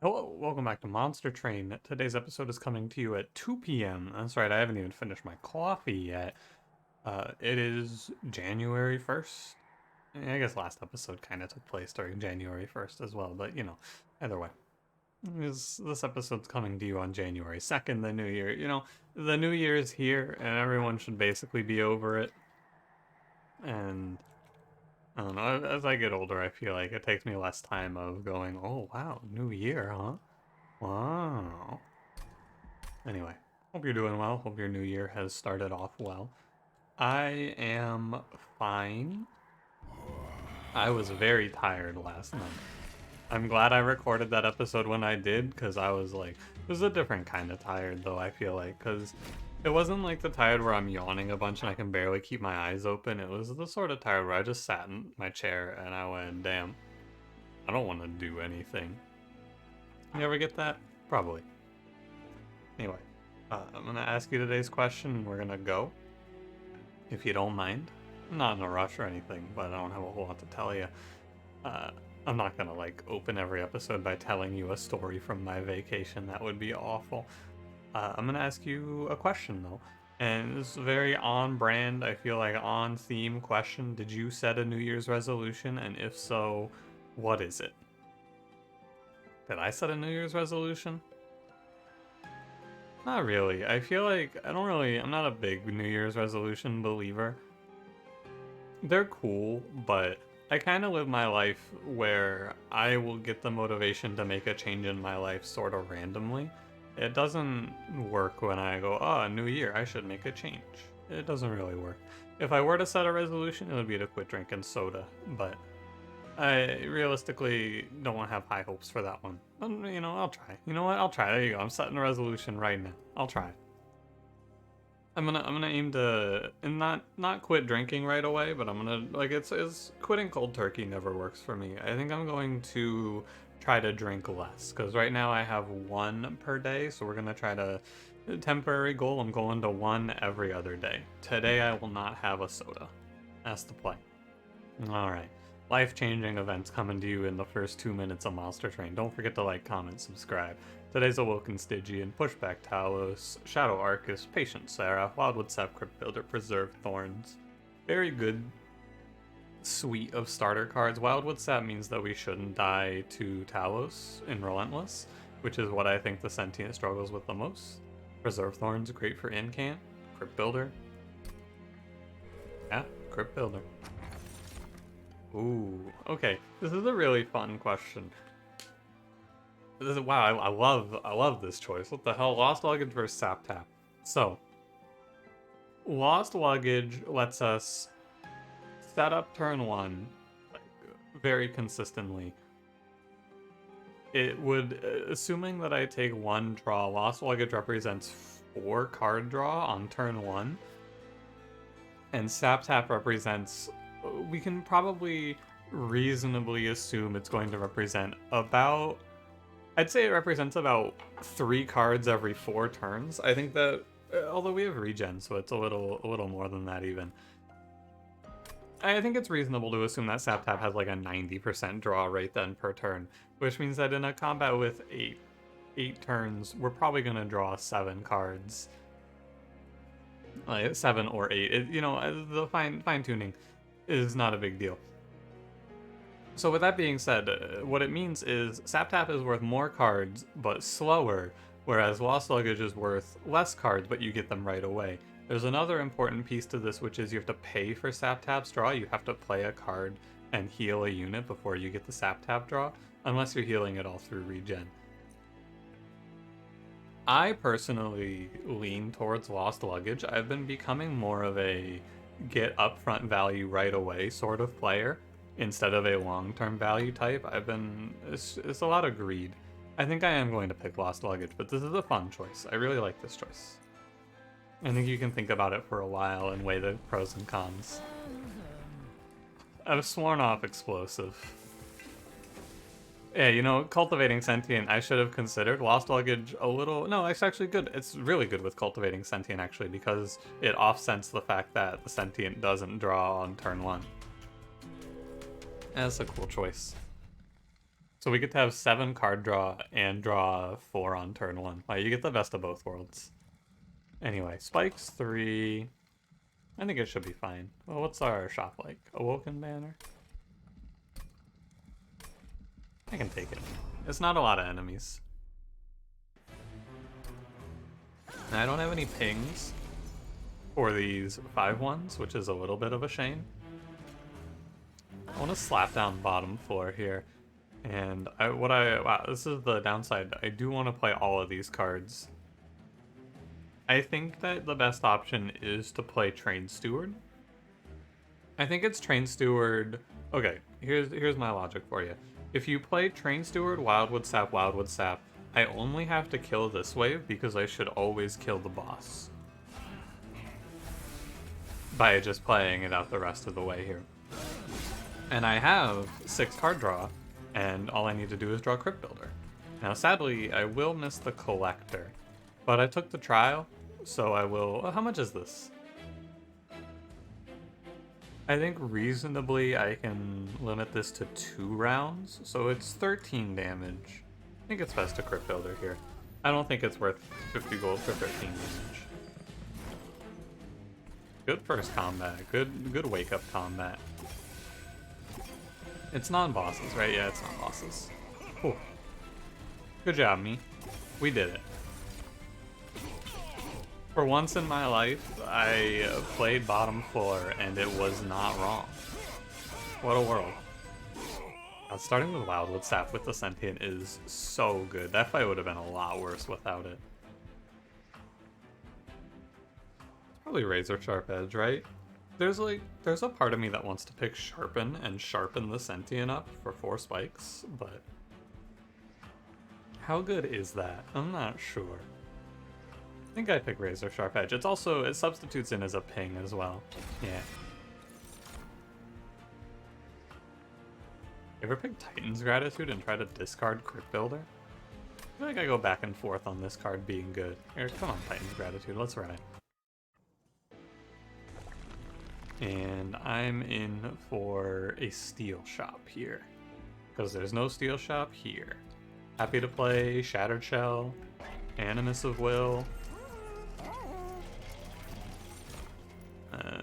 Hello, welcome back to Monster Train. Today's episode is coming to you at 2 p.m. That's right, I haven't even finished my coffee yet. It is January 1st. I guess last episode kind of took place during January 1st as well, but either way. This episode's coming to you on January 2nd, the new year. The new year is here, and everyone should basically be over it. And I don't know, as I get older, I feel like it takes me less time of going, oh wow, new year, huh? Wow. Anyway, hope you're doing well. Hope your new year has started off well. I am fine. I was very tired last night. I'm glad I recorded that episode when I did, because I was like, it was a different kind of tired, though, I feel like, because it wasn't like the tired where I'm yawning a bunch and I can barely keep my eyes open. It was the sort of tired where I just sat in my chair and I went, damn, I don't want to do anything. You ever get that? Probably. Anyway, I'm going to ask you today's question, and we're going to go, if you don't mind. I'm not in a rush or anything, but I don't have a whole lot to tell you. I'm not going to, open every episode by telling you a story from my vacation. That would be awful. I'm going to ask you a question, though. And it's a very on-brand, I feel like on-theme question. Did you set a New Year's resolution? And if so, what is it? Did I set a New Year's resolution? Not really. I feel like I'm not a big New Year's resolution believer. They're cool, but I kind of live my life where I will get the motivation to make a change in my life sort of randomly. It doesn't work when I go, oh, new year, I should make a change. It doesn't really work. If I were to set a resolution, it would be to quit drinking soda, but I realistically don't have high hopes for that one. I'll try. You know what? I'll try. There you go. I'm setting a resolution right now. I'll try. I'm gonna aim to and not quit drinking right away, but I'm gonna it's quitting cold turkey never works for me. I think I'm going to try to drink less because right now I have one per day, so we're gonna try to temporary goal. I'm going to one every other day. Today I will not have a soda. That's the plan. All right. Life-changing events coming to you in the first 2 minutes of Monster Train. Don't forget to like, comment, subscribe. Today's Awoken, Stygian, Pushback Talos, Shadow Arcus, Patient Sarah, Wildwood Sap, Crypt Builder, Preserved Thorns. Very good suite of starter cards. Wildwood Sap means that we shouldn't die to Talos in Relentless, which is what I think the Sentient struggles with the most. Preserved Thorns, great for incant. Crypt Builder. Yeah, Crypt Builder. Ooh, okay. This is a really fun question. Wow, I love this choice. What the hell? Lost Luggage versus Sap Tap. So, Lost Luggage lets us set up turn one very consistently. It would, assuming that I take one draw, Lost Luggage represents 4 card draw on turn 1. And Sap Tap represents, we can probably reasonably assume it's going to represent about, I'd say it represents about 3 cards every 4 turns. I think that, although we have regen, so it's a little more than that even. I think it's reasonable to assume that Sap Tap has like a 90% draw rate then per turn, which means that in a combat with 8 turns, we're probably going to draw 7 cards. 7 or 8. The fine-tuning is not a big deal. So with that being said, what it means is Sap Tap is worth more cards, but slower, whereas Lost Luggage is worth less cards, but you get them right away. There's another important piece to this, which is you have to pay for Sap Tap's draw. You have to play a card and heal a unit before you get the Sap Tap draw, unless you're healing it all through regen. I personally lean towards Lost Luggage. I've been becoming more of a get upfront value right away sort of player instead of a long-term value type. It's a lot of greed. I think I am going to pick Lost Luggage, but this is a fun choice. I really like this choice. I think you can think about it for a while and weigh the pros and cons. I've sworn off Explosive. Yeah, Cultivating Sentient, I should have considered. Lost Luggage a little... No, it's actually good. It's really good with Cultivating Sentient, actually, because it offsets the fact that the Sentient doesn't draw on turn 1. That's a cool choice. So we get to have 7 card draw and draw 4 on turn 1. Like, you get the best of both worlds. Anyway, spikes 3. I think it should be fine. Well, what's our shop like? Awoken banner? I can take it. It's not a lot of enemies. And I don't have any pings for these 5/1s, which is a little bit of a shame. I want to slap down bottom floor here. And wow, this is the downside. I do want to play all of these cards. I think that the best option is to play Train Steward. I think it's Train Steward. Okay, here's my logic for you. If you play Train Steward, Wildwood Sap, I only have to kill this wave because I should always kill the boss by just playing it out the rest of the way here. And I have 6 card draw, and all I need to do is draw Crypt Builder. Now, sadly, I will miss the Collector, but I took the trial, so I will... Well, how much is this? I think reasonably I can limit this to 2 rounds, so it's 13 damage. I think it's best to Crypt Builder here. I don't think it's worth 50 gold for 13 damage. Good first combat. Good wake-up combat. It's non-bosses, right? Yeah, it's non-bosses. Cool. Good job, me. We did it. For once in my life, I played bottom floor, and it was not wrong. What a world. Starting with Wildwood Sap with the Sentient is so good. That fight would have been a lot worse without it. Probably Razor Sharp Edge, right? There's a part of me that wants to pick Sharpen and sharpen the Sentient up for 4 spikes, but how good is that? I'm not sure. I think I pick Razor Sharp Edge. It's also, it substitutes in as a ping as well. Yeah. You ever pick Titan's Gratitude and try to discard Crypt Builder? I feel like I go back and forth on this card being good. Here, come on, Titan's Gratitude, let's ride. And I'm in for a steel shop here, because there's no steel shop here. Happy to play Shattered Shell, Animus of Will,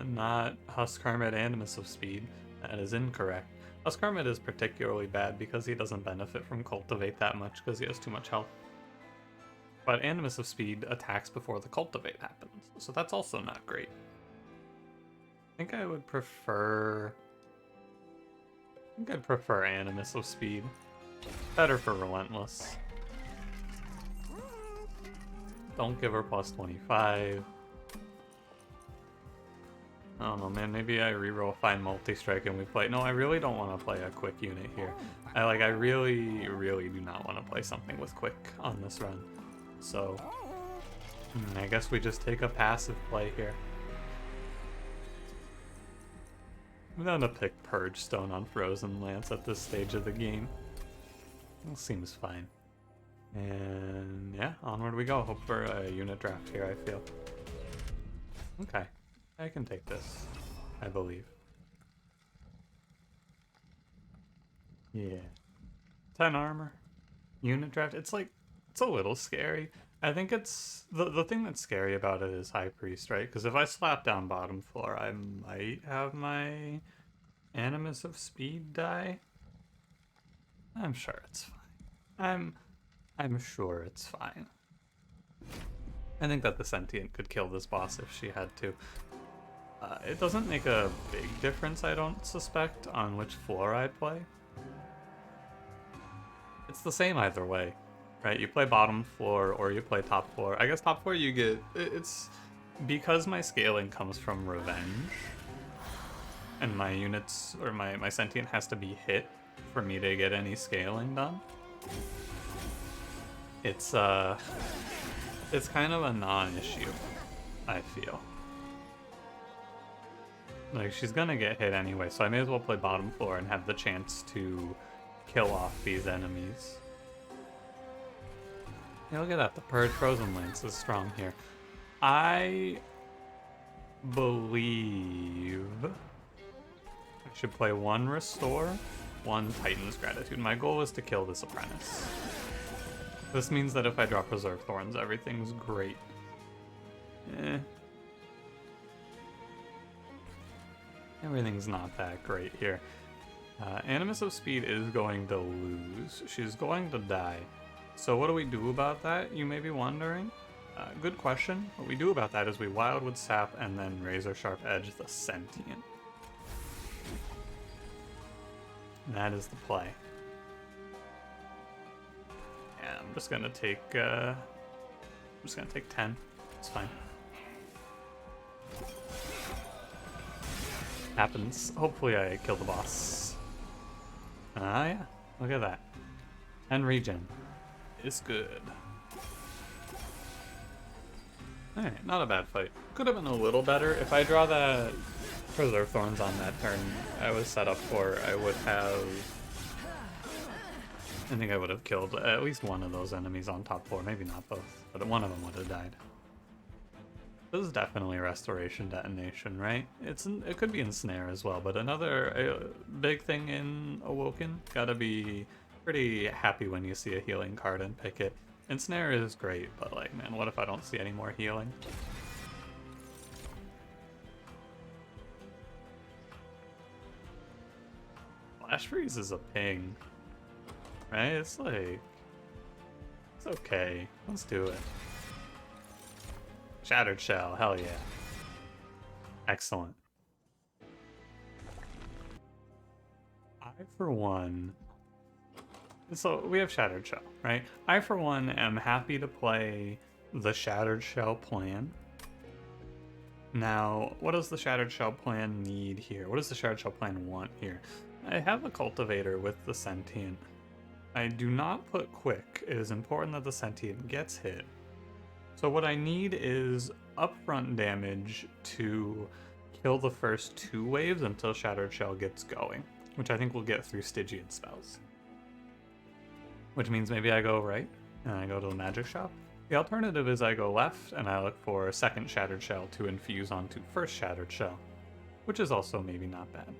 not Husk Hermit Animus of Speed. That is incorrect. Husk Hermit is particularly bad because he doesn't benefit from Cultivate that much because he has too much health. But Animus of Speed attacks before the Cultivate happens, so that's also not great. I think I would prefer... I'd prefer Animus of Speed. Better for Relentless. Don't give her plus 25. I don't know, man. Maybe I reroll Fine Multi-Strike and we play... No, I really don't want to play a quick unit here. I really, really do not want to play something with quick on this run. So, I guess we just take a passive play here. I'm gonna pick Purge Stone on Frozen Lance at this stage of the game. It seems fine. And yeah, onward we go. Hope for a unit draft here, I feel. Okay, I can take this, I believe. Yeah. 10 armor. Unit draft. It's like, it's a little scary. I think it's... The thing that's scary about it is High Priest, right? Because if I slap down bottom floor, I might have my Animus of Speed die. I'm sure it's fine. I'm sure it's fine. I think that the Sentient could kill this boss if she had to. It doesn't make a big difference, I don't suspect, on which floor I play. It's the same either way, right? You play bottom floor or you play top floor. I guess top floor you get... It's... Because my scaling comes from Revenge, and my units, or my Sentient has to be hit for me to get any scaling done. It's kind of a non-issue, I feel. Like, she's gonna get hit anyway, so I may as well play bottom floor and have the chance to kill off these enemies. Yeah, look at that, the Purge Frozen Lance is strong here. I believe I should play 1 Restore 1 Titan's Gratitude. My goal is to kill this apprentice. This means that if I drop Reserve Thorns, everything's great. Everything's not that great here. Animus of Speed is going to lose. She's going to die. So what do we do about that, you may be wondering? Good question. What we do about that is we Wildwood Sap and then Razor Sharp Edge the Sentient. And that is the play. Yeah, I'm just gonna take 10. It's fine. Happens. Hopefully I kill the boss. Yeah. Look at that. 10 regen. It's good. Alright, not a bad fight. Could have been a little better. If I draw that Preserve Thorns on that turn I was set up for, I would have... I think I would have killed at least one of those enemies on top floor. Maybe not both, but one of them would have died. This is definitely Restoration Detonation, right? It could be Ensnare as well, but another big thing in Awoken, gotta be pretty happy when you see a healing card and pick it. Ensnare is great, but like, man, what if I don't see any more healing? Flash Freeze is a ping, right? It's like, it's okay. Let's do it. Shattered Shell, hell yeah. Excellent. I, for one... So, we have Shattered Shell, right? I, for one, am happy to play the Shattered Shell plan. Now, what does the Shattered Shell plan need here? What does the Shattered Shell plan want here? I have a Cultivator with the Sentient. I do not put Quick. It is important that the Sentient gets hit. So what I need is upfront damage to kill the first 2 waves until Shattered Shell gets going, which I think we'll get through Stygian spells. Which means maybe I go right, and I go to the magic shop. The alternative is I go left, and I look for a second Shattered Shell to infuse onto first Shattered Shell, which is also maybe not bad.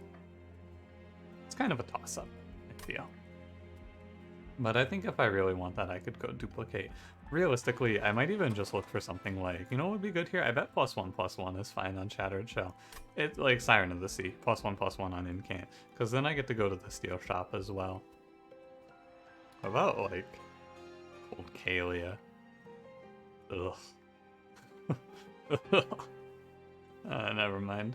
It's kind of a toss-up, I feel. But I think if I really want that, I could go duplicate. Realistically, I might even just look for something like, you know what would be good here? I bet +1/+1 is fine on Shattered Shell. It's like Siren of the Sea, +1/+1 on Incant, because then I get to go to the steel shop as well. What about, like, Cold Kalia? Ugh. Never mind.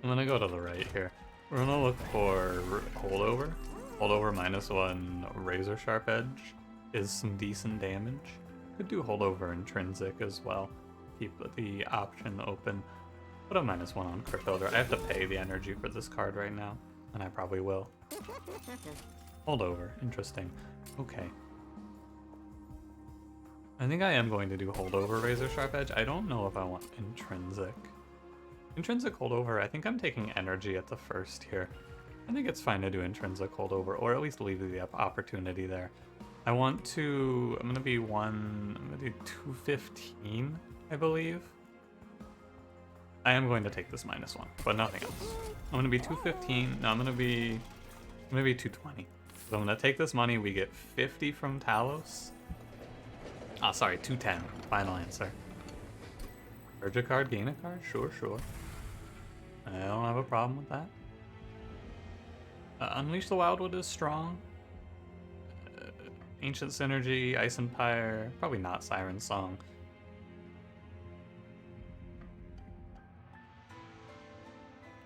I'm gonna go to the right here. We're gonna look for Holdover. Holdover -1 Razor Sharp Edge is some decent damage. Could do Holdover Intrinsic as well. Keep the option open. Put a -1 on Crypt Builder. I have to pay the energy for this card right now, and I probably will. Holdover, interesting. Okay. I think I am going to do Holdover Razor Sharp Edge. I don't know if I want Intrinsic. Intrinsic Holdover, I think I'm taking energy at the first here. I think it's fine to do Intrinsic Holdover, or at least leave the opportunity there. I want to, I'm gonna do 215, I believe. I am going to take this -1, but nothing else. I'm gonna be 215, no, I'm gonna be 220. So I'm gonna take this money, we get 50 from Talos. Ah, sorry, 210, final answer. Purge a card, gain a card? Sure. I don't have a problem with that. Unleash the Wildwood is strong. Ancient Synergy, Ice Empire, probably not Siren Song.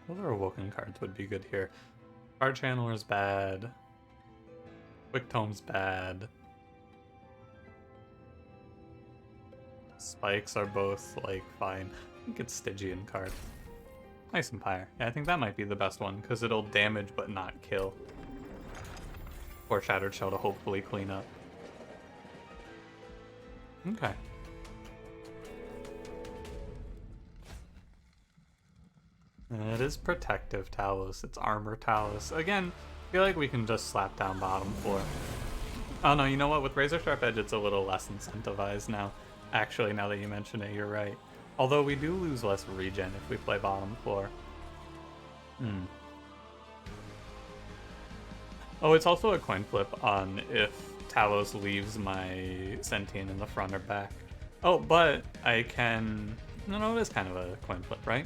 Other Awoken cards would be good here. Card Channeler's bad. Quick Tome's bad. Spikes are both, like, fine. I think it's Stygian card. Ice Empire. Yeah, I think that might be the best one, because it'll damage but not kill. Or Shattered Shell to hopefully clean up. Okay. And it is Protective Talos. It's Armor Talos. Again, I feel like we can just slap down bottom floor. Oh no, you know what? With Razor Sharp Edge, it's a little less incentivized now. Actually, now that you mention it, you're right. Although we do lose less regen if we play bottom floor. Oh, it's also a coin flip on if Talos leaves my Sentient in the front or back. Oh, but I can... No, it is kind of a coin flip, right?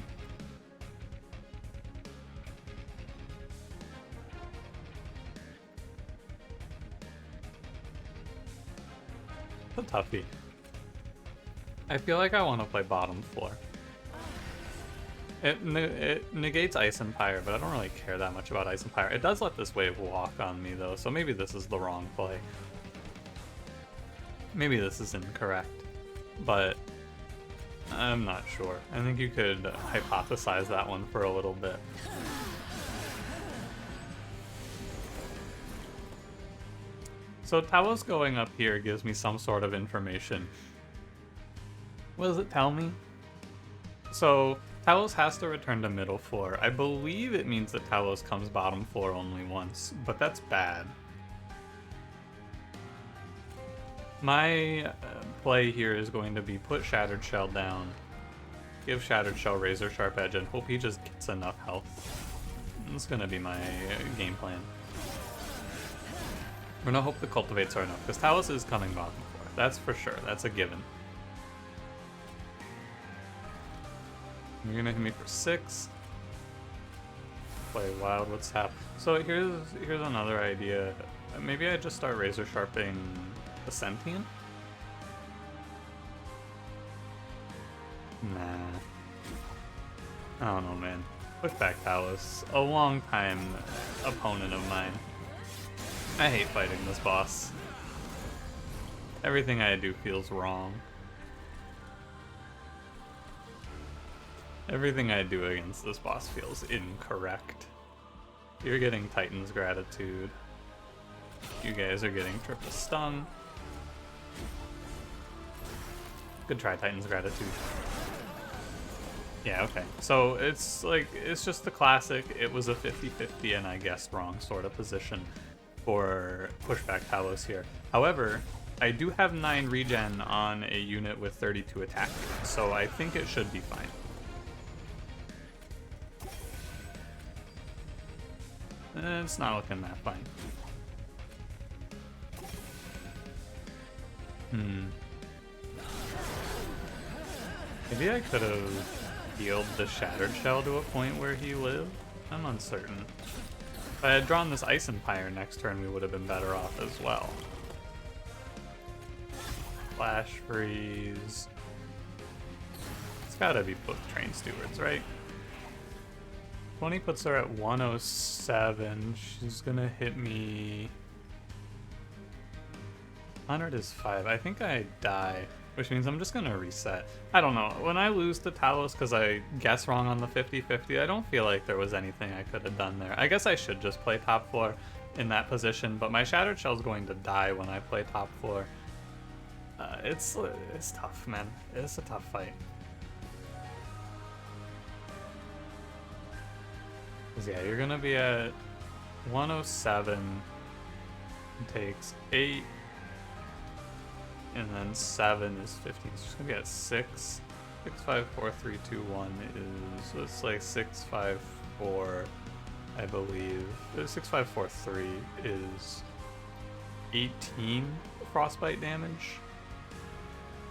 A toughie. I feel like I want to play bottom floor. It negates Ice Empire, but I don't really care that much about Ice Empire. It does let this wave walk on me, though, so maybe this is the wrong play. Maybe this is incorrect, but I'm not sure. I think you could hypothesize that one for a little bit. So Talos going up here gives me some sort of information. What does it tell me? So Talos has to return to middle floor. I believe it means that Talos comes bottom floor only once, but that's bad. My play here is going to be put Shattered Shell down, give Shattered Shell Razor Sharp Edge, and hope he just gets enough health. That's going to be my game plan. We're going to hope the Cultivates are enough, because Talos is coming bottom floor. That's for sure. That's a given. You're going to hit me for 6. Play wild, what's happening? So here's another idea. Maybe I just start Razor Sharping the Sentient? Nah. I don't know, man. Push back Talos. A long time opponent of mine. I hate fighting this boss. Everything I do feels wrong. Everything I do against this boss feels incorrect. You're getting Titan's Gratitude. You guys are getting triple stun. Good try, Titan's Gratitude. Yeah, okay. So it's like, it's just the classic, it was a 50-50 and I guessed wrong sort of position for pushback Talos here. However, I do have 9 regen on a unit with 32 attack, so I think it should be fine. It's not looking that fine. Maybe I could have healed the Shattered Shell to a point where he lived? I'm uncertain. If I had drawn this Ice Empire next turn, we would have been better off as well. Flash Freeze. It's gotta be both Train Stewards, right? 20 puts her at 107. She's gonna hit me... 100 is 5. I think I die, which means I'm just gonna reset. I don't know. When I lose to Talos because I guess wrong on the 50-50, I don't feel like there was anything I could have done there. I guess I should just play top floor in that position, but my Shattered Shell's going to die when I play top floor. It's tough, man. It's a tough fight. Yeah, you're gonna be at 107. It takes 8. And then 7 is 15. So it's gonna be at 6. 6, 5, 4, 3, 2, 1 is, so it's like 6, 5, 4, I believe. 6, 5, 4, 3 is 18 frostbite damage.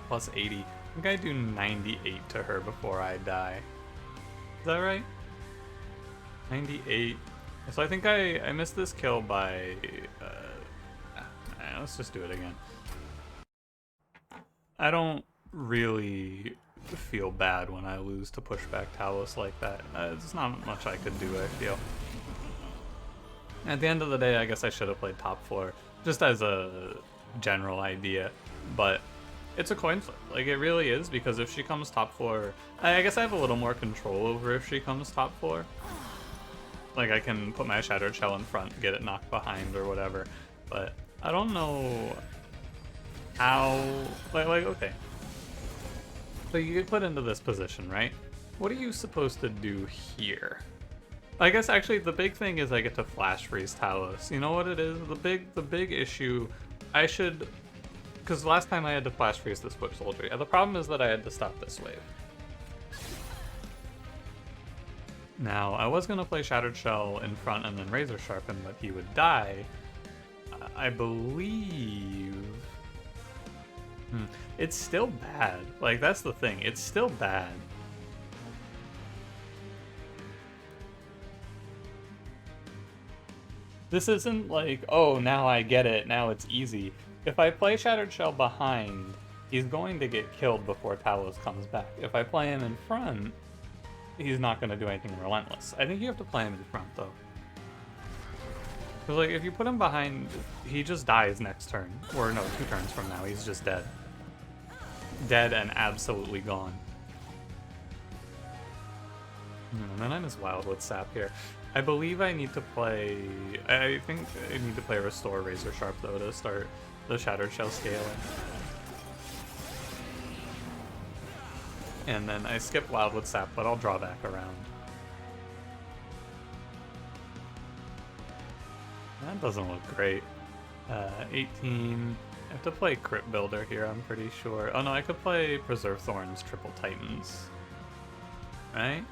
Plus 80. I think I do 98 to her before I die. Is that right? 98. So I think I missed this kill by... let's just do it again. I don't really feel bad when I lose to pushback Talos like that. There's not much I could do, I feel. At the end of the day, I guess I should have played top floor, just as a general idea, but it's a coin flip. Like, it really is, because if she comes top floor, I guess I have a little more control over if she comes top floor. Like, I can put my Shattered Shell in front, get it knocked behind or whatever, but I don't know how, like, okay. So you get put into this position, right? What are you supposed to do here? I guess actually the big thing is I get to flash freeze Talos. You know what it is? The big issue, I should, because last time I had to flash freeze this foot soldier. The problem is that I had to stop this wave. Now, I was going to play Shattered Shell in front and then Razor Sharpen, but he would die. I believe... It's still bad. Like, that's the thing. It's still bad. This isn't like, oh, now I get it, now it's easy. If I play Shattered Shell behind, he's going to get killed before Talos comes back. If I play him in front, he's not going to do anything relentless. I think you have to play him in front, though. Because, like, if you put him behind, he just dies next turn. Or, no, 2 turns from now, he's just dead. Dead and absolutely gone. And then I'm his Wildwood Sap here. I believe I need to play... I think I need to play Restore Razor Sharp, though, to start the Shattered Shell scaling. And then I skip Wildwood Sap, but I'll draw back around. That doesn't look great. 18... I have to play Crypt Builder here, I'm pretty sure. Oh no, I could play Preserve Thorns, Triple Titans. Right?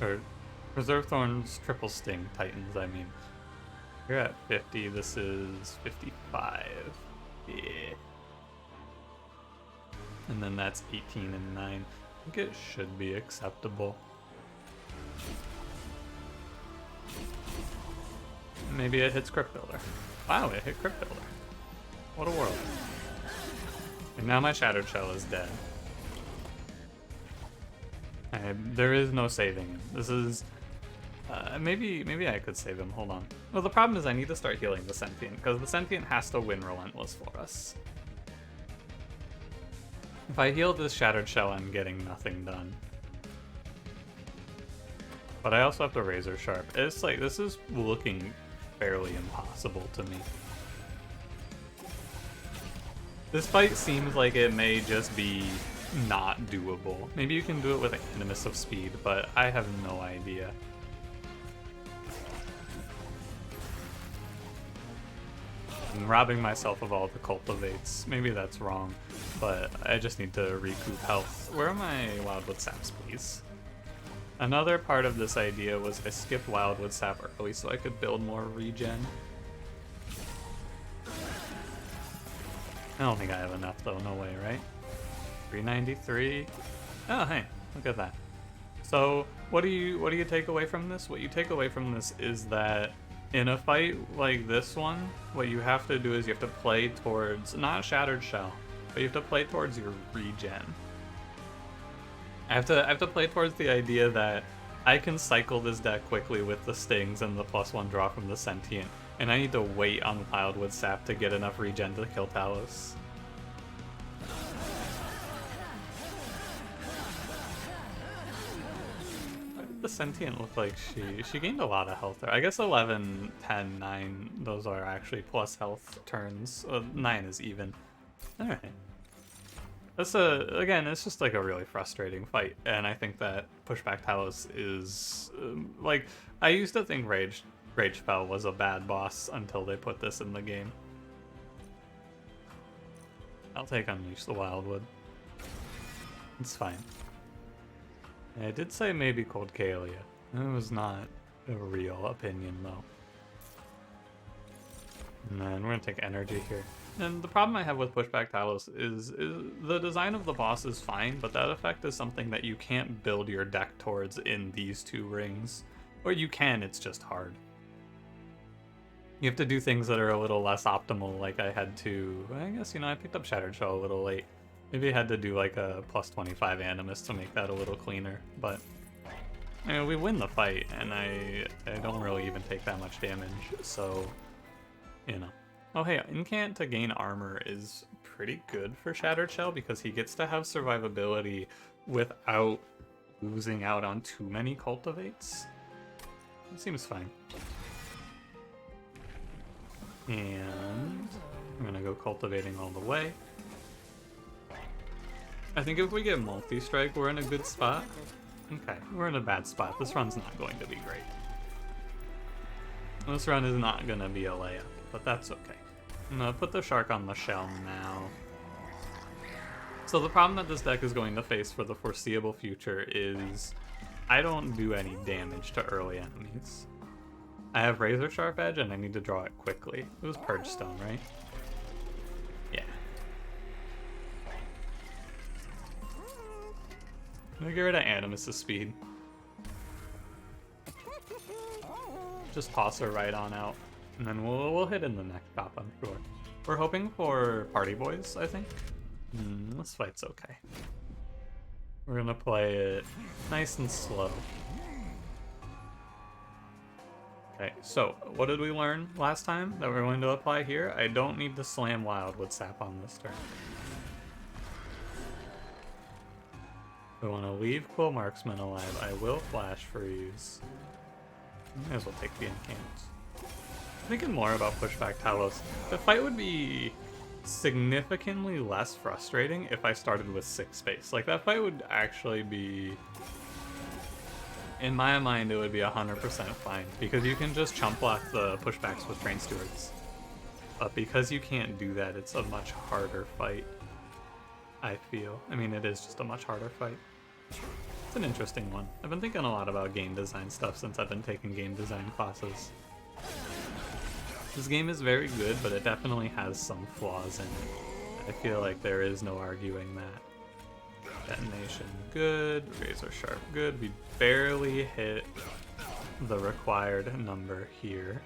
Or Preserve Thorns, Triple Sting Titans, I mean. You're at 50, this is 55. Yeah. And then that's 18 and 9. I think it should be acceptable. Maybe it hits Crypt Builder. Wow, it hit Crypt Builder. What a world. And now my Shattered Shell is dead. There is no saving him. This is... maybe I could save him. Hold on. Well, the problem is I need to start healing the Sentient, because the Sentient has to win Relentless for us. If I heal this Shattered Shell, I'm getting nothing done. But I also have to Razor Sharp. It's like, this is looking fairly impossible to me. This fight seems like it may just be not doable. Maybe you can do it with Animus of Speed, but I have no idea. I'm robbing myself of all the cultivates. Maybe that's wrong, but I just need to recoup health. Where are my Wildwood Saps, please? Another part of this idea was I skipped Wildwood Sap early so I could build more regen. I don't think I have enough though, no way, right? 393. Oh, hey, look at that. So, what do you take away from this? What you take away from this is that in a fight like this one, what you have to do is you have to play towards, not Shattered Shell, but you have to play towards your regen. I have to play towards the idea that I can cycle this deck quickly with the Stings and the +1 draw from the Sentient, and I need to wait on Wildwood Sap to get enough regen to kill Talos. Why did the Sentient look like she gained a lot of health there? I guess 11, 10, 9, those are actually plus health turns. 9 is even. Alright. That's again, it's just like a really frustrating fight, and I think that Pushback Talos is, like, I used to think Ragefell was a bad boss until they put this in the game. I'll take Unleash the Wildwood. It's fine. I did say maybe Cold Kalia. It was not a real opinion, though. And then we're gonna take energy here. And the problem I have with Pushback Talos is the design of the boss is fine, but that effect is something that you can't build your deck towards in these 2 rings. Or you can, it's just hard. You have to do things that are a little less optimal, like I had to... I guess, I picked up Shattered Shell a little late. Maybe I had to do like a +25 Animus to make that a little cleaner, but... we win the fight, and I don't really even take that much damage, so... Oh hey, Incant to gain armor is pretty good for Shattered Shell because he gets to have survivability without losing out on too many cultivates. It seems fine. And I'm gonna go cultivating all the way. I think if we get multi-strike, we're in a good spot. Okay, we're in a bad spot. This run's not going to be great. This run is not gonna be a layup, but that's okay. I'm gonna put the shark on the shell now. So the problem that this deck is going to face for the foreseeable future is I don't do any damage to early enemies. I have Razor Sharp Edge and I need to draw it quickly. It was Purge Stone, right? Yeah. I'm gonna get rid of Animus's speed. Just toss her right on out. And then we'll hit in the next shop, I'm sure. We're hoping for Party Boys, I think. This fight's okay. We're gonna play it nice and slow. Okay, so what did we learn last time that we're going to apply here? I don't need to slam Wild with Sap on this turn. We want to leave Quill Marksman alive. I will Flash Freeze. Might as well take the Incants. Thinking more about Pushback Talos. The fight would be significantly less frustrating if I started with 6 space. Like, that fight would actually be... In my mind, it would be 100% fine, because you can just chump block the pushbacks with Train Stewards. But because you can't do that, it's a much harder fight, I feel. I mean, it is just a much harder fight. It's an interesting one. I've been thinking a lot about game design stuff since I've been taking game design classes. This game is very good, but it definitely has some flaws in it. I feel like there is no arguing that. Detonation, good. Razor Sharp, good. We barely hit the required number here.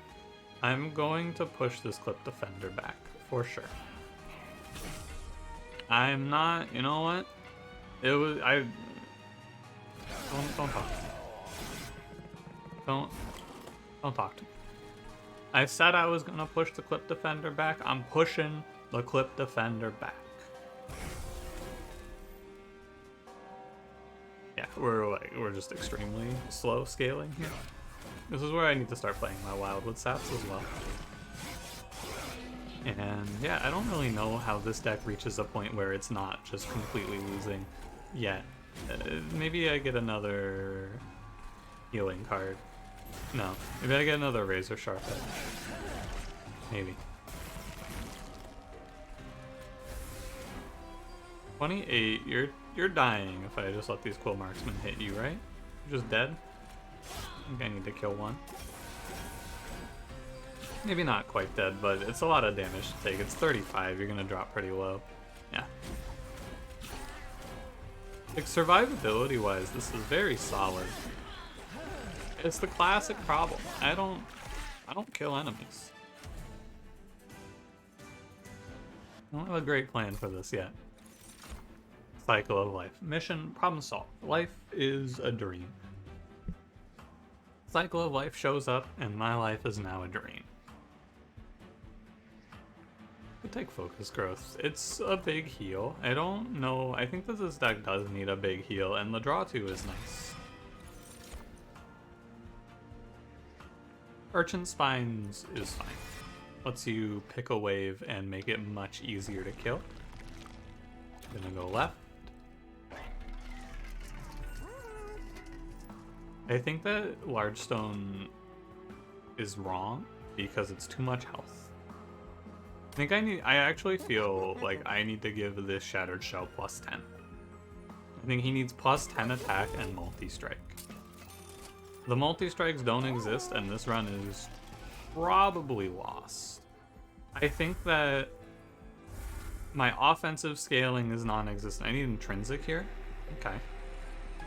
I'm going to push this Clip Defender back, for sure. I'm not, you know what? It was, don't talk to me. Don't talk to me. I said I was gonna push the Clip Defender back. I'm pushing the Clip Defender back. Yeah, we're just extremely slow scaling here. This is where I need to start playing my Wildwood Saps as well. And yeah, I don't really know how this deck reaches a point where it's not just completely losing yet. Maybe I get another healing card. No, maybe I get another Razor Sharp Edge. Maybe. 28, you're dying if I just let these Quill Marksmen hit you, right? You're just dead? I think I need to kill one. Maybe not quite dead, but it's a lot of damage to take. It's 35, you're gonna drop pretty low. Yeah. Like, survivability-wise, this is very solid. It's the classic problem. I don't kill enemies. I don't have a great plan for this yet. Cycle of life. Mission, problem solved. Life is a dream. Cycle of life shows up, and my life is now a dream. We'll take focus growth. It's a big heal. I don't know. I think that this deck does need a big heal, and the draw 2 is nice. Urchin Spines is fine. Lets you pick a wave and make it much easier to kill. Gonna go left. I think that Large Stone is wrong because it's too much health. I actually feel like I need to give this Shattered Shell plus 10. I think he needs plus 10 attack and multi-strike. The multi-strikes don't exist, and this run is probably lost. I think that my offensive scaling is non-existent. I need intrinsic here. Okay.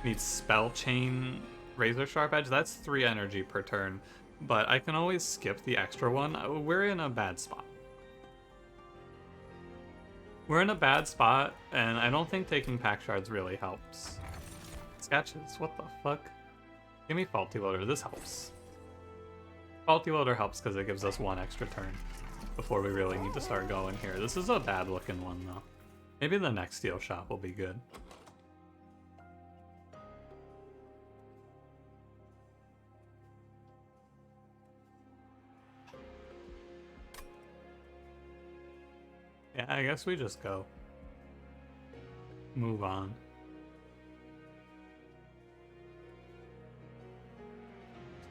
Need Spell Chain, Razor Sharp Edge. That's 3 energy per turn, but I can always skip the extra one. We're in a bad spot. We're in a bad spot, and I don't think taking Pack Shards really helps. Sketches, what the fuck? Give me Faulty Loader, this helps. Faulty Loader helps because it gives us 1 extra turn before we really need to start going here. This is a bad looking one though. Maybe the next Steel Shop will be good. Yeah, I guess we just go. Move on.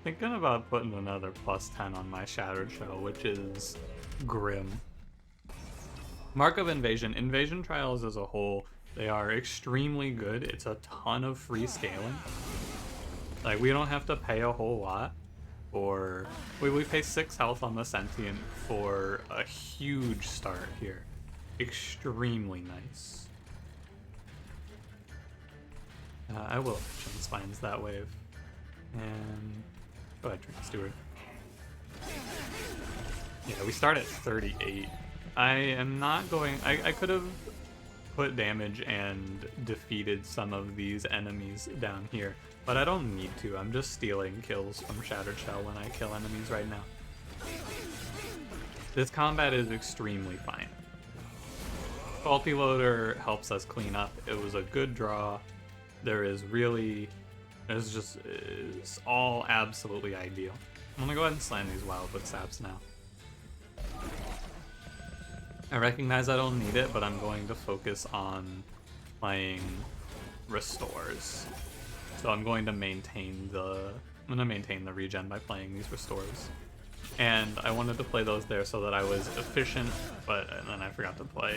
Thinking about putting another plus 10 on my Shattered Shell, which is grim. Mark of Invasion. Invasion Trials as a whole They are extremely good. It's a ton of free scaling. Like, we don't have to pay a whole lot for... We pay 6 health on the Sentient for a huge start here. Extremely nice. I will Efficient Spines that wave. And... go ahead, Drink Steward. Yeah, we start at 38. I am not going... I could have put damage and defeated some of these enemies down here, but I don't need to. I'm just stealing kills from Shattered Shell when I kill enemies right now. This combat is extremely fine. Faulty Loader helps us clean up. It was a good draw. It's all absolutely ideal. I'm gonna go ahead and slam these Wildwood Saps now. I recognize I don't need it, but I'm going to focus on playing Restores. So I'm going to maintain the regen by playing these Restores. And I wanted to play those there so that I was efficient, and then I forgot to play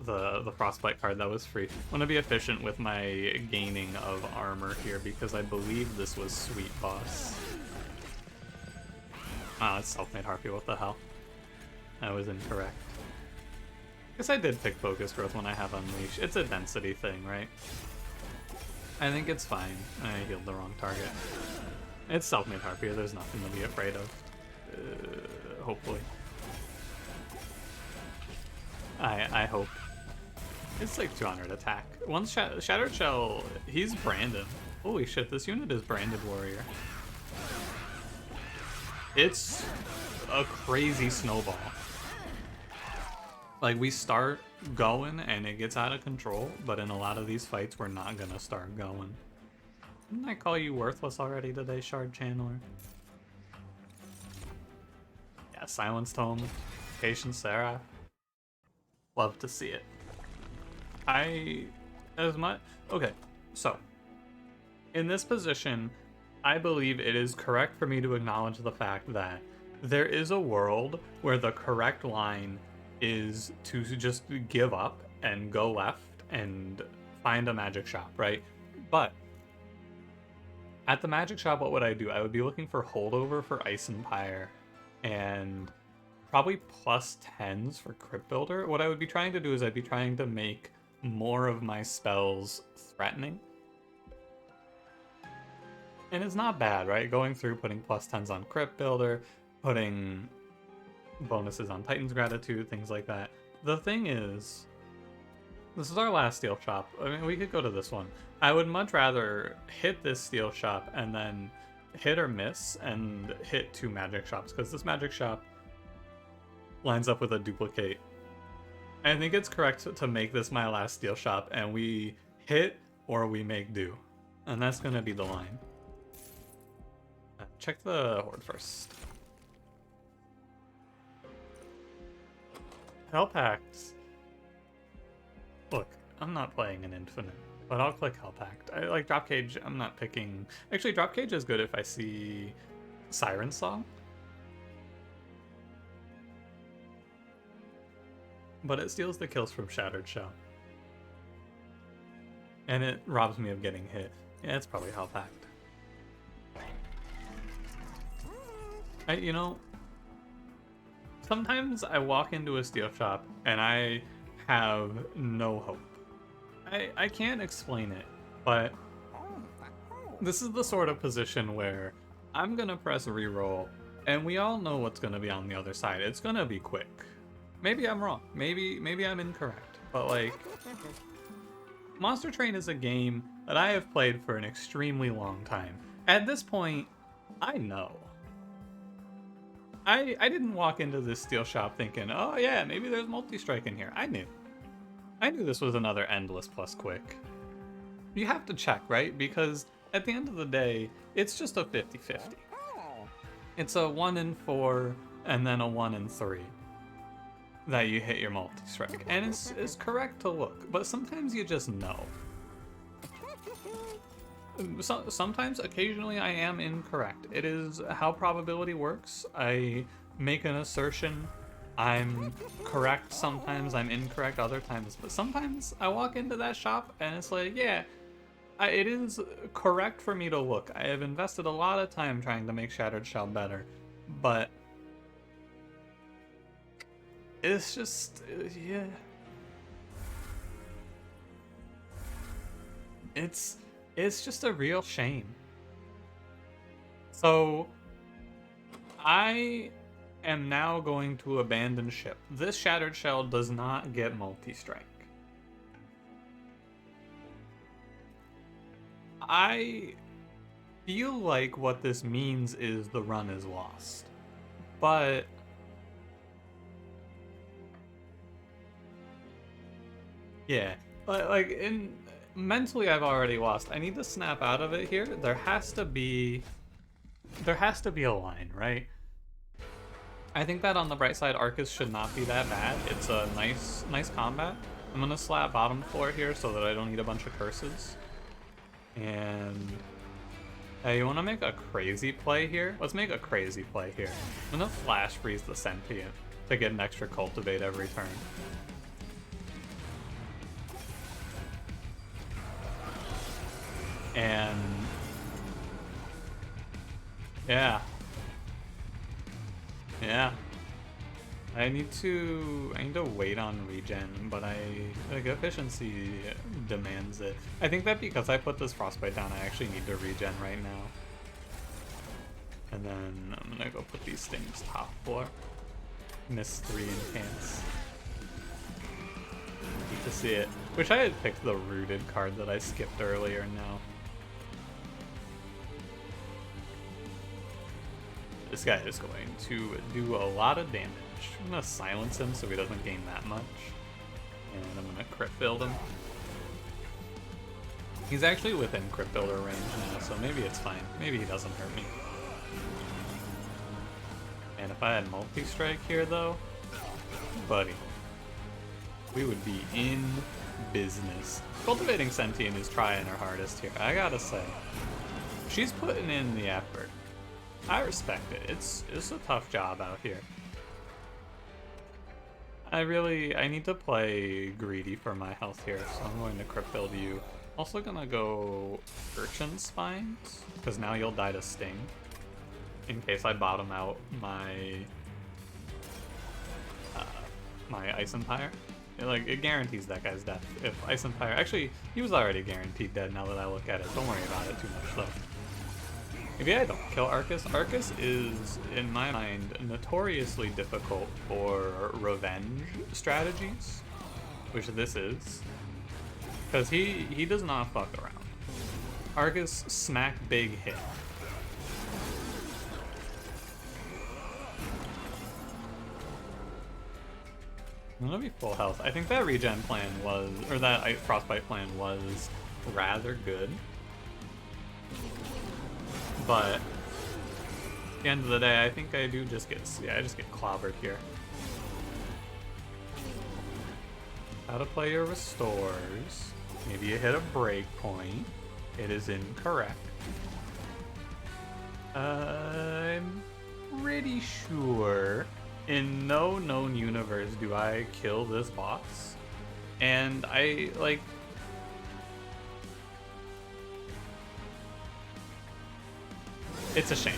the Frostbite card that was free. I want to be efficient with my gaining of armor here because I believe this was Sweet Boss. Oh, it's Self-Made Harpy, what the hell? I was incorrect. Guess I did pick Focus Growth when I have Unleash. It's a density thing, right? I think it's fine. I healed the wrong target. It's Self-Made Harpy, there's nothing to be afraid of. Hopefully. I hope. It's like 200 attack. Once Shattered Shell, he's Brandon. Holy shit, this unit is Branded Warrior. It's a crazy snowball. Like, we start going and it gets out of control, but in a lot of these fights, we're not gonna start going. Didn't I call you worthless already today, Shard Channeler? Yeah, Silence Tome, Patient Seraph. Love to see it. Okay, so in this position, I believe it is correct for me to acknowledge the fact that there is a world where the correct line is to just give up and go left and find a magic shop, right? But at the magic shop, what would I do? I would be looking for holdover for Ice Empire and probably plus 10s for Crypt Builder. What I would be trying to do is I'd be trying to make more of my spells threatening. And it's not bad, right? Going through, putting plus 10s on Crypt Builder, putting bonuses on Titan's Gratitude, things like that. The thing is, this is our last steel shop. I mean, we could go to this one. I would much rather hit this steel shop and then hit or miss and hit 2 magic shops, because this magic shop lines up with a duplicate. I think it's correct to make this my last steel shop, and we hit or we make do. And that's going to be the line. Check the Horde first. Hellpact. Look, I'm not playing an Infinite, but I'll click Hellpact. I like Drop Cage. I'm not picking... Actually, Drop Cage is good if I see Siren Song. But it steals the kills from Shattered Shell. And it robs me of getting hit. Yeah, it's probably Hellpact. You know, sometimes I walk into a steel shop and I have no hope. I can't explain it, but this is the sort of position where I'm gonna press reroll, and we all know what's gonna be on the other side. It's gonna be quick. Maybe I'm wrong. Maybe I'm incorrect. But like, Monster Train is a game that I have played for an extremely long time. At this point, I know. I didn't walk into this steel shop thinking, oh yeah, maybe there's multi-strike in here. I knew this was another endless plus quick. You have to check, right? Because at the end of the day, it's just a 50-50. It's a 1 in 4 and then a 1 in 3 that you hit your multi-strike. And it's correct to look, but sometimes you just know. Sometimes, occasionally, I am incorrect. It is how probability works. I make an assertion, I'm correct sometimes, I'm incorrect other times, but sometimes I walk into that shop and it's like, yeah, it is correct for me to look. I have invested a lot of time trying to make Shattered Shell better, but it's just, yeah. It's just a real shame. So, I am now going to abandon ship. This Shattered Shell does not get multi-strike. I feel like what this means is the run is lost. But yeah, like in mentally I've already lost. I need to snap out of it here. There has to be a line, right? I think that on the bright side, Arcus should not be that bad. It's a nice combat. I'm gonna slap bottom floor here so that I don't need a bunch of curses. And hey, you wanna make a crazy play here? Let's make a crazy play here. I'm gonna flash freeze the Sentient to get an extra cultivate every turn. And yeah. I need to wait on regen, but like efficiency demands it. I think that because I put this frostbite down, I actually need to regen right now. And then I'm gonna go put these things top floor. Miss 3 intense. Need to see it. Wish I had picked the rooted card that I skipped earlier now. This guy is going to do a lot of damage. I'm gonna silence him so he doesn't gain that much. And I'm gonna crit build him. He's actually within crit builder range now, so maybe it's fine. Maybe he doesn't hurt me. And if I had multi-strike here though, buddy, we would be in business. Cultivating Sentient is trying her hardest here, I gotta say. She's putting in the effort. I respect it. It's a tough job out here. I need to play greedy for my health here, so I'm going to crit build you. Also gonna go Urchin Spines, because now you'll die to Sting. In case I bottom out my my Ice Empire. It guarantees that guy's death. If Ice Empire, actually, he was already guaranteed dead now that I look at it. Don't worry about it too much though. Maybe I don't kill Arcus. Arcus is, in my mind, notoriously difficult for revenge strategies, which this is, because he does not fuck around. Arcus smack big hit. I'm gonna be full health. I think that regen plan was, or that frostbite plan was rather good. But at the end of the day, I think I do just get, I just get clobbered here. How to play your restores. Maybe you hit a breakpoint. It is incorrect. I'm pretty sure in no known universe do I kill this boss. And it's a shame.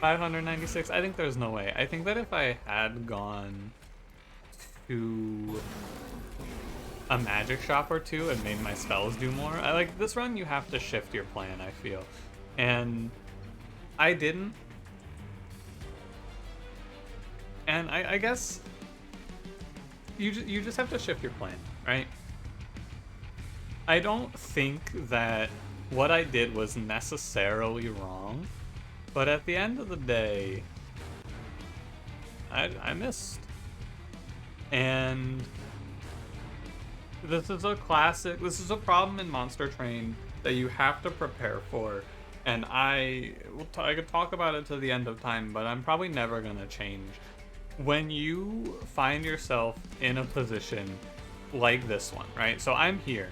596, I think there's no way. I think that if I had gone to a magic shop or two and made my spells do more, this run you have to shift your plan, I feel. And I didn't. And I guess you just have to shift your plan, right? I don't think that what I did was necessarily wrong, but at the end of the day, I missed. And this is a classic, this is a problem in Monster Train that you have to prepare for. And I could talk about it to the end of time, but I'm probably never gonna change. When you find yourself in a position like this one, right? So I'm here.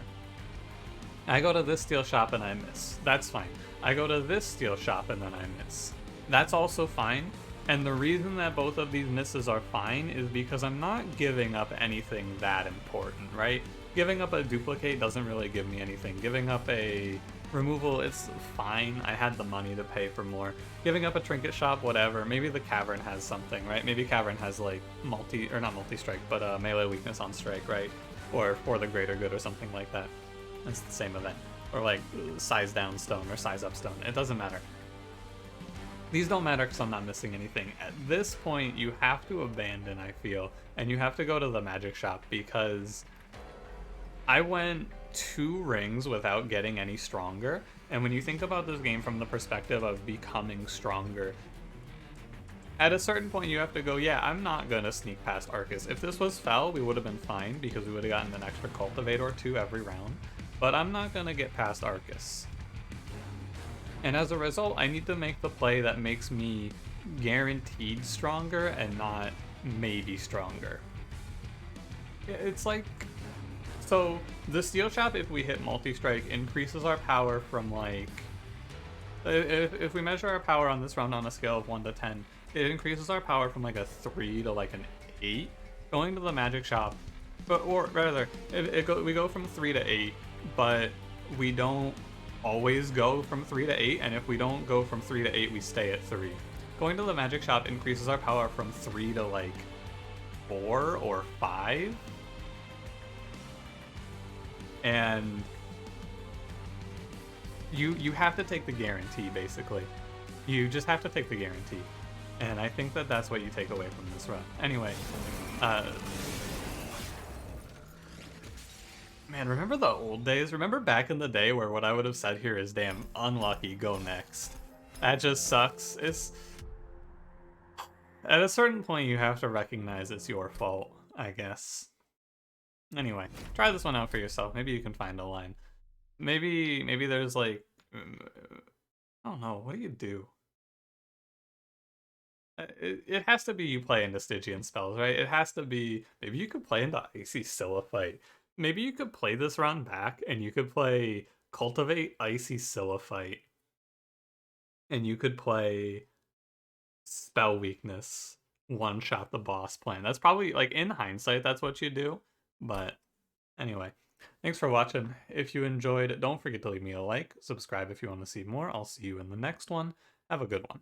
I go to this steel shop and I miss. That's fine. I go to this steel shop and then I miss. That's also fine. And the reason that both of these misses are fine is because I'm not giving up anything that important, right? Giving up a duplicate doesn't really give me anything. Giving up a removal, it's fine. I had the money to pay for more. Giving up a trinket shop, whatever. Maybe the cavern has something, right? Maybe cavern has like not multi-strike, but melee weakness on strike, right? Or for the greater good or something like that. It's the same event. Or like size down stone or size up stone. It doesn't matter. These don't matter because I'm not missing anything. At this point, you have to abandon, I feel, and you have to go to the magic shop because I went 2 rings without getting any stronger, and when you think about this game from the perspective of becoming stronger, at a certain point you have to go, yeah, I'm not gonna sneak past Arcus. If this was Fel, we would have been fine because we would have gotten an extra cultivate or 2 every round, but I'm not gonna get past Arcus. And as a result, I need to make the play that makes me guaranteed stronger and not maybe stronger. It's like, so the steel shop, if we hit multi-strike, increases our power from like, if we measure our power on this round on a scale of 1 to 10, it increases our power from like a 3 to like an 8. Going to the magic shop, or rather, we go from 3 to 8, but we don't always go from 3 to 8, and if we don't go from 3 to 8, we stay at 3. Going to the magic shop increases our power from 3 to like 4 or 5. And you have to take the guarantee, basically. You just have to take the guarantee. And I think that that's what you take away from this run. Anyway, man, remember the old days? Remember back in the day where what I would have said here is, damn, unlucky, go next. That just sucks. It's... At a certain point, you have to recognize it's your fault, I guess. Anyway, try this one out for yourself. Maybe you can find a line. Maybe there's like... I don't know, what do you do? It has to be you play into Stygian spells, right? It has to be... Maybe you could play into Icy Silliphite. Maybe you could play this round back, and you could play Cultivate Icy Silliphite. And you could play Spell Weakness, one-shot the boss plan. That's probably, like, in hindsight, that's what you do. But anyway, thanks for watching. If you enjoyed, don't forget to leave me a like, subscribe if you want to see more. I'll see you in the next one. Have a good one.